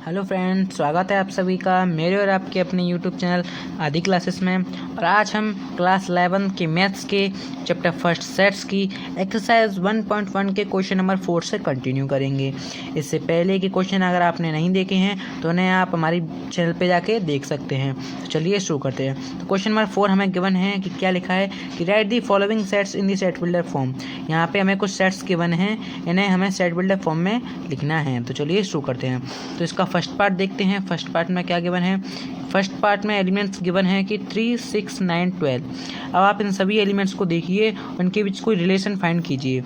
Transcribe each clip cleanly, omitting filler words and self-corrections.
Hello friends, स्वागत है आप सभी का मेरे और आपके अपने यूट्यूब चैनल आदि क्लासेस में। और आज हम क्लास 11 के मैथ्स के चैप्टर फर्स्ट सेट्स की एक्सरसाइज 1.1 के क्वेश्चन नंबर 4 से कंटिन्यू करेंगे। इससे पहले के क्वेश्चन अगर आपने नहीं देखे हैं तो उन्हें आप हमारी चैनल पे जाके देख सकते हैं। तो चलिए शुरू करते हैं। तो क्वेश्चन नंबर 4 हमें गिवन है कि क्या लिखा है कि right the following sets in the set builder form. यहाँ पे हमें कुछ सेट्स गिवन हैं, इन्हें हमें सेट बिल्डर फॉर्म में लिखना है। तो चलिए शुरू करते हैं। तो इसका फर्स्ट पार्ट देखते हैं। फर्स्ट पार्ट में क्या गिवन है? फर्स्ट पार्ट में एलिमेंट्स गिवन है कि 3, 6, 9, 12। अब आप इन सभी एलिमेंट्स को देखिए, उनके बीच कोई रिलेशन फाइंड कीजिए।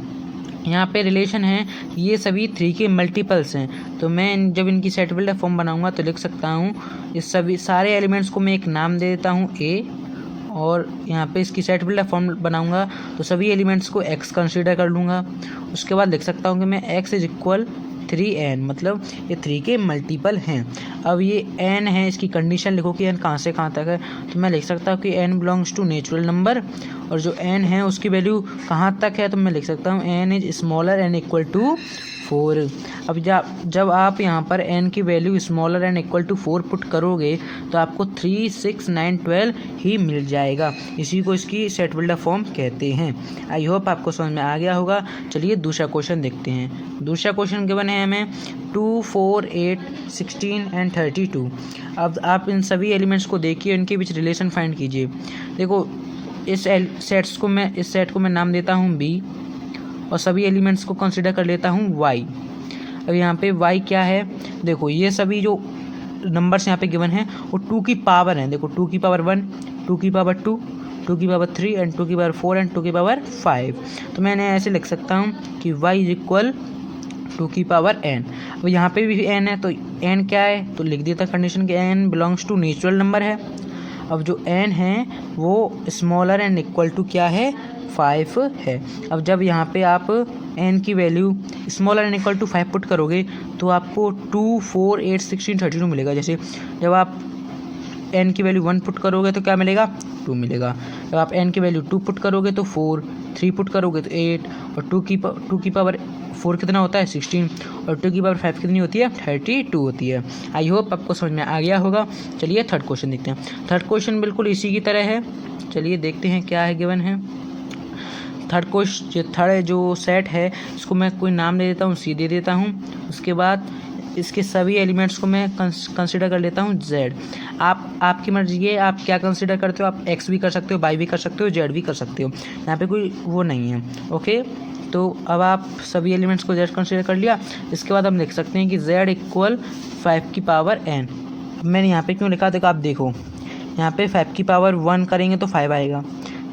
यहाँ पे रिलेशन है, ये सभी 3 के मल्टीपल्स हैं। तो मैं जब इनकी सेट बिल्डर फॉर्म बनाऊंगा तो लिख सकता हूँ इस सभी सारे एलिमेंट्स को मैं एक नाम दे देता हूँ ए, और यहाँ पे इसकी सेट बिल्डर फॉर्म बनाऊंगा तो सभी एलिमेंट्स को x कंसीडर कर लूँगा। उसके बाद लिख सकता हूँ कि मैं x इज इक्वल 3n, मतलब ये 3 के मल्टीपल हैं। अब ये n है, इसकी कंडीशन लिखो कि n कहाँ से कहाँ तक है। तो मैं लिख सकता हूँ कि n belongs to natural number, और जो n है उसकी वैल्यू कहाँ तक है तो मैं लिख सकता हूँ n is smaller and equal to 4। अब जब आप यहाँ पर n की value smaller and equal to 4 put करोगे तो आपको 3, 6, 9, 12 ही मिल जाएगा। इसी को इसकी सेट बिल्डर फॉर्म कहते हैं। आई होप आपको समझ में आ गया होगा। चलिए दूसरा क्वेश्चन देखते हैं। दूसरा क्वेश्चन गिवन है हमें 2, 4, 8, 16 एंड 32। अब आप इन सभी एलिमेंट्स को देखिए, इनके बीच रिलेशन फाइंड कीजिए। देखो इस सेट को मैं नाम देता हूँ b, और सभी एलिमेंट्स को कंसिडर कर लेता हूँ y। अब यहाँ पे y क्या है? देखो ये सभी जो नंबर्स यहाँ पे गिवन हैं वो 2 की पावर हैं। देखो 2 की पावर 1, 2 की पावर 2, 2 की पावर 3 एंड 2 की पावर 4 एंड 2 की पावर 5। तो मैंने ऐसे लिख सकता हूँ कि y इज इक्वल 2 की पावर n। अब यहाँ पे भी n है, तो n क्या है तो लिख देता कंडीशन कि n belongs to natural number है। अब जो n है वो स्मॉलर एंड इक्वल टू क्या है? 5 है। अब जब यहाँ पे आप n की value smaller and equal to 5 put करोगे तो आपको 2, 4, 8, 16, 32 मिलेगा। जैसे जब आप n की वैल्यू 1 पुट करोगे तो क्या मिलेगा? 2 मिलेगा। जब आप n की वैल्यू 2 पुट करोगे तो 4, 3 पुट करोगे तो 8, और 2 की पावर 4 कितना होता है? 16, और 2 की पावर 5 कितनी होती है? 32 होती है। आई होप आपको समझ में आ गया होगा। चलिए थर्ड क्वेश्चन देखते हैं। थर्ड क्वेश्चन बिल्कुल इसी की तरह है। चलिए देखते हैं क्या है गिवन है। थर्ड जो सेट है इसको मैं कोई नाम दे देता हूँ, सी दे देता हूँ। उसके बाद इसके सभी एलिमेंट्स को मैं कंसिडर कर लेता हूँ z। आपकी मर्जी है, आप क्या कंसिडर करते हो। आप x भी कर सकते हो, y भी कर सकते हो, z भी कर सकते हो। यहाँ पे कोई वो नहीं है। ओके, तो अब आप सभी एलिमेंट्स को z कंसिडर कर लिया। इसके बाद हम लिख सकते हैं कि z इक्वल 5 की पावर n। अब मैंने यहाँ पे क्यों लिखा? देखो आप देखो, यहाँ पे 5 की पावर 1 करेंगे तो 5 आएगा।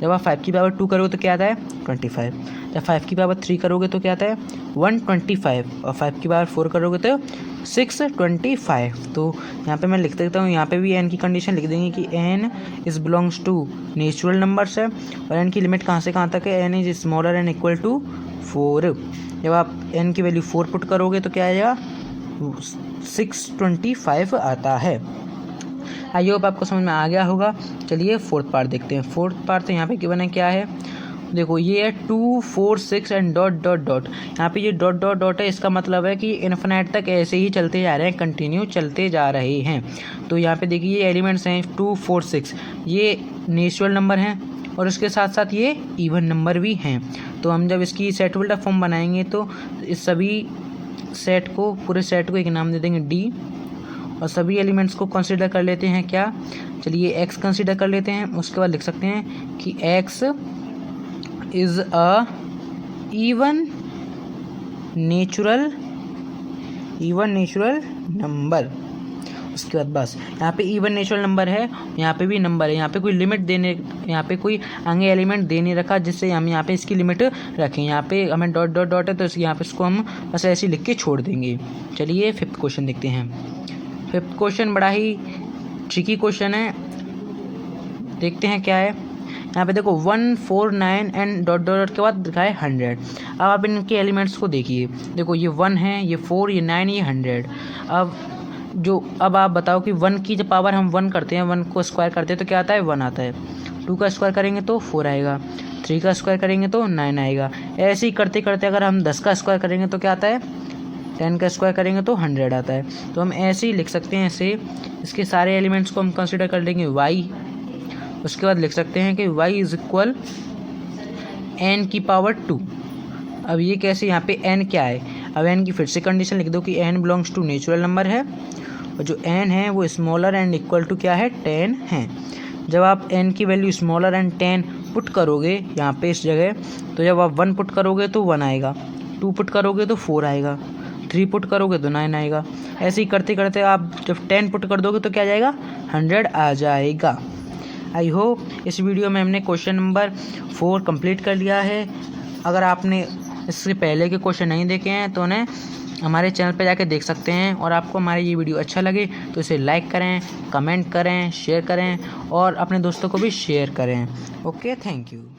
जब आप 5 की पावर 2 करोगे तो क्या आता है? 25। जब 5 की पावर 3 करोगे तो क्या आता है? 125। और 5 की पावर 4 करोगे तो 625। तो यहाँ पे मैं लिख देता हूँ, यहाँ पे भी n की कंडीशन लिख देंगे कि n is belongs to natural numbers है, और n की लिमिट कहाँ से कहाँ तक है? n is smaller and equal to 4। जब आप n की वैल्यू 4 पुट करोगे तो क्या आएगा? 625 आता है। आई होप आपको समझ में आ गया होगा। चलिए फोर्थ पार्ट देखते हैं। फोर्थ पार्ट तो यहाँ पे गिवन है क्या है? देखो ये है 2, 4, 6 एंड डॉट डॉट डॉट। यहाँ पे ये डॉट डॉट डॉट है, इसका मतलब है कि इन्फिनिट तक ऐसे ही चलते जा रहे हैं, कंटिन्यू चलते जा रहे हैं। तो यहाँ पे देखिए ये एलिमेंट्स हैं 2, 4, 6, ये नेचुरल नंबर हैं, और इसके साथ साथ ये इवन नंबर भी हैं। तो हम जब इसकी सेट बिल्डर फॉर्म बनाएंगे तो इस सभी सेट को, पूरे सेट को एक नाम दे देंगे डी, और सभी एलिमेंट्स को कंसीडर कर लेते हैं क्या? चलिए x कंसीडर कर लेते हैं। उसके बाद लिख सकते हैं कि x is a even natural number. उसके बाद बस यहाँ पे इवन नेचुरल नंबर है, यहाँ पे भी नंबर है। यहाँ पे कोई लिमिट देने, यहाँ पे कोई आगे एलिमेंट दे नहीं रखा जिससे हम यहाँ पे इसकी लिमिट रखें। यहाँ पे हमें डॉट डॉट डॉट है तो यहाँ पे इसको हम बस ऐसे लिख के छोड़ देंगे। चलिए फिफ्थ क्वेश्चन देखते हैं। फिफ्थ क्वेश्चन बड़ा ही ट्रिकी क्वेश्चन है, देखते हैं क्या है। यहाँ पे देखो 1, 4, 9 एंड डॉट डॉट डॉट के बाद लिखा है 100। अब आप इनके एलिमेंट्स को देखिए, देखो ये 1 है, ये 4, ये 9, ये 100। अब आप बताओ कि 1 की जब पावर हम 1 करते हैं, 1 को स्क्वायर करते हैं तो क्या आता है? 1 आता है। 2 का स्क्वायर करेंगे तो 4 आएगा। 3 का स्क्वायर करेंगे तो 9 आएगा। ऐसे ही करते करते अगर हम 10 का स्क्वायर करेंगे तो क्या आता है? 10 का स्क्वायर करेंगे तो 100 आता है। तो हम ऐसे ही लिख सकते हैं, ऐसे इसके सारे एलिमेंट्स को हम कंसिडर कर लेंगे y, उसके बाद लिख सकते हैं कि y इज इक्वल n की पावर 2। अब ये कैसे, यहाँ पे n क्या है, अब n की फिर से कंडीशन लिख दो कि n belongs to natural number है और जो n है वो स्मॉलर एंड इक्वल टू क्या है, 10 है। जब आप n की वैल्यू स्मॉलर एंड 10 पुट करोगे यहाँ पे इस जगह, तो जब आप 1 पुट करोगे तो 1 आएगा, 2 पुट करोगे तो 4 आएगा, 3 पुट करोगे तो 9 आएगा। ऐसे ही करते करते आप जब 10 पुट कर दोगे तो क्या आ जाएगा, 100 आ जाएगा। आई होप इस वीडियो में हमने क्वेश्चन नंबर 4 कंप्लीट कर लिया है। अगर आपने इससे पहले के क्वेश्चन नहीं देखे हैं तो उन्हें हमारे चैनल पर जाके देख सकते हैं। और आपको हमारी ये वीडियो अच्छा लगे तो इसे लाइक करें, कमेंट करें, शेयर करें और अपने दोस्तों को भी शेयर करें। Okay, thank you.